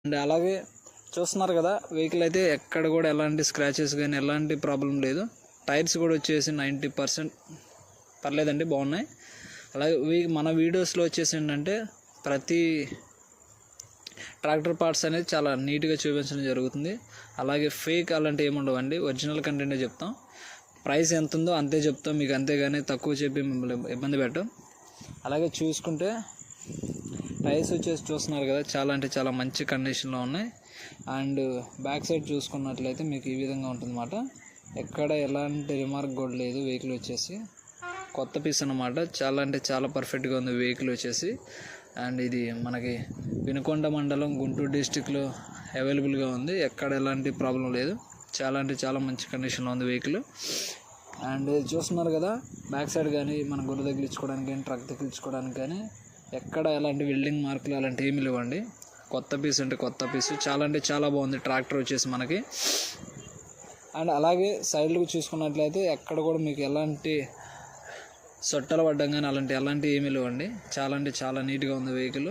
And అలాగే చూస్తున్నారు కదా, వెహికల్ అయితే ఎక్కడ కూడా ఎలాంటి స్క్రాచెస్ కానీ ఎలాంటి ప్రాబ్లం లేదు. టైర్స్ కూడా వచ్చేసి 90% పర్లేదండి, బాగున్నాయి. అలాగే మన వీడియోస్లో వచ్చేసి ఏంటంటే ప్రతి ట్రాక్టర్ పార్ట్స్ అనేది చాలా నీట్గా చూపించడం జరుగుతుంది. అలాగే ఫేక్ అలాంటివి ఏమి ఉండవండి, ఒరిజినల్ కంటెంటే చెప్తాం. ప్రైస్ ఎంత ఉందో అంతే చెప్తాం మీకు, అంతేగాని తక్కువ చెప్పి మిమ్మల్ని ఇబ్బంది పెట్టాం. అలాగే చూసుకుంటే టైర్స్ వచ్చేసి చూస్తున్నారు కదా, చాలా అంటే చాలా మంచి కండిషన్లో ఉన్నాయి. అండ్ బ్యాక్ సైడ్ చూసుకున్నట్లయితే మీకు ఈ విధంగా ఉంటుందన్నమాట. ఎక్కడ ఎలాంటి రిమార్క్ కూడా లేదు. వెహికల్ వచ్చేసి కొత్త పీస్ అన్నమాట. చాలా అంటే చాలా పర్ఫెక్ట్గా ఉంది వెహికల్ వచ్చేసి. అండ్ ఇది మనకి వినుకొండ మండలం, గుంటూరు డిస్టిక్లో అవైలబుల్గా ఉంది. ఎక్కడ ఎలాంటి ప్రాబ్లం లేదు. చాలా అంటే చాలా మంచి కండిషన్లో ఉంది వెహికల్. అండ్ చూస్తున్నారు కదా, బ్యాక్ సైడ్ కానీ మన గుర్ర తగిలించుకోవడానికి కానీ ట్రక్ తగిలించుకోవడానికి కానీ ఎక్కడ ఎలాంటి వెల్డింగ్ మార్కులు అలాంటి ఏమి లేవండి. కొత్త పీస్ అంటే కొత్త పీసు. చాలా అంటే చాలా బాగుంది ట్రాక్టర్ వచ్చేసి మనకి. అండ్ అలాగే సైడ్లకు చూసుకున్నట్లయితే ఎక్కడ కూడా మీకు ఎలాంటి సొట్టలు పడ్డం కానీ ఎలాంటివి ఏమీ లేవండి. చాలా అంటే చాలా నీట్గా ఉంది వెహికల్.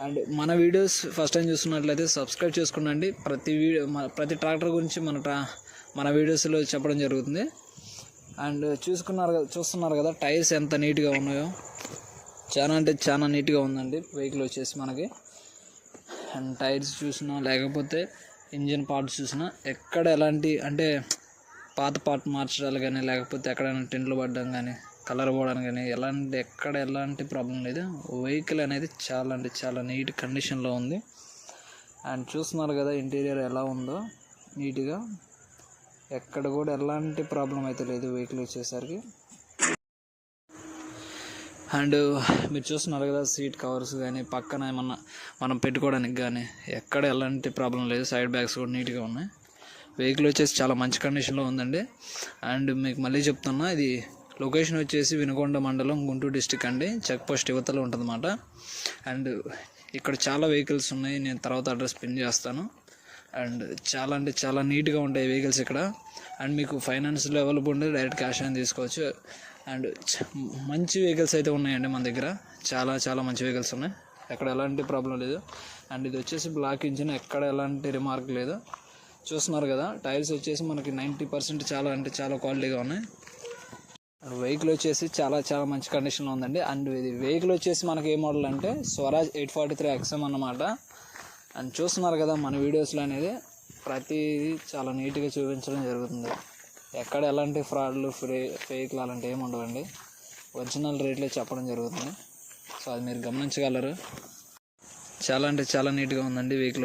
అండ్ మన వీడియోస్ ఫస్ట్ టైం చూస్తున్నట్లయితే సబ్స్క్రైబ్ చేసుకోండి. ప్రతి ట్రాక్టర్ గురించి మన వీడియోస్లో చెప్పడం జరుగుతుంది. అండ్ చూస్తున్నారు కదా టైర్స్ ఎంత నీట్గా ఉన్నాయో. చాలా అంటే చాలా నీట్గా ఉందండి వెహికల్ వచ్చేసి మనకి. అండ్ టైర్స్ చూసినా లేకపోతే ఇంజిన్ పార్ట్స్ చూసినా ఎక్కడ ఎలాంటి అంటే పాత పార్ట్ మార్చడాలు కానీ లేకపోతే ఎక్కడైనా టెంట్లు పడడం కానీ కలర్ పోవడానికి కానీ ఎక్కడ ఎలాంటి ప్రాబ్లం లేదు. వెహికల్ అనేది చాలా అంటే చాలా నీట్ కండిషన్లో ఉంది. అండ్ చూస్తున్నారు కదా ఇంటీరియర్ ఎలా ఉందో నీట్గా. ఎక్కడ కూడా ఎలాంటి ప్రాబ్లం అయితే లేదు వెహికల్ వచ్చేసరికి. అండ్ మీరు చూస్తున్నారు కదా సీట్ కవర్స్ కానీ పక్కన ఏమన్నా మనం పెట్టుకోవడానికి కానీ ఎక్కడ ఎలాంటి ప్రాబ్లం లేదు. సైడ్ బ్యాగ్స్ కూడా నీట్గా ఉన్నాయి. వెహికల్ వచ్చేసి చాలా మంచి కండిషన్లో ఉందండి. అండ్ మీకు మళ్ళీ చెప్తున్నా, ఇది లొకేషన్ వచ్చేసి వినుకొండ మండలం, గుంటూరు డిస్టిక్ అండి. చెక్ పోస్ట్ యువతలో ఉంటుందన్నమాట. అండ్ ఇక్కడ చాలా వెహికల్స్ ఉన్నాయి. నేను తర్వాత అడ్రస్ పిన్ చేస్తాను. అండ్ చాలా అంటే చాలా నీట్గా ఉంటాయి వెహికల్స్ ఇక్కడ. అండ్ మీకు ఫైనాన్స్లో అవైలబుల్ ఉంటే డైరెక్ట్ క్యాష్ అని తీసుకోవచ్చు. అండ్ మంచి వెహికల్స్ అయితే ఉన్నాయండి మన దగ్గర. చాలా చాలా మంచి వెహికల్స్ ఉన్నాయి. ఎక్కడ ఎలాంటి ప్రాబ్లం లేదు. అండ్ ఇది వచ్చేసి బ్లాక్ ఇంజిన్, ఎక్కడ ఎలాంటి రిమార్క్ లేదు. చూస్తున్నారు కదా టైర్స్ వచ్చేసి మనకి 90% చాలా అంటే చాలా క్వాలిటీగా ఉన్నాయి. వెహికల్ వచ్చేసి చాలా చాలా మంచి కండిషన్లో ఉందండి. అండ్ ఇది వెహికల్ వచ్చేసి మనకి ఏ మోడల్ అంటే స్వరాజ్ 843 XM అన్నమాట. అండ్ చూస్తున్నారు కదా మన వీడియోస్లో అనేది ప్రతిదీ చాలా నీట్గా చూపించడం జరుగుతుంది. ఎక్కడ ఎలాంటి ఫ్రాడ్లు ఫేక్లు అలాంటివి ఏమి ఉండవండి. ఒరిజినల్ రేట్లే చెప్పడం జరుగుతుంది. సో అది మీరు గమనించగలరు. చాలా అంటే చాలా నీట్గా ఉందండి వెహికల్.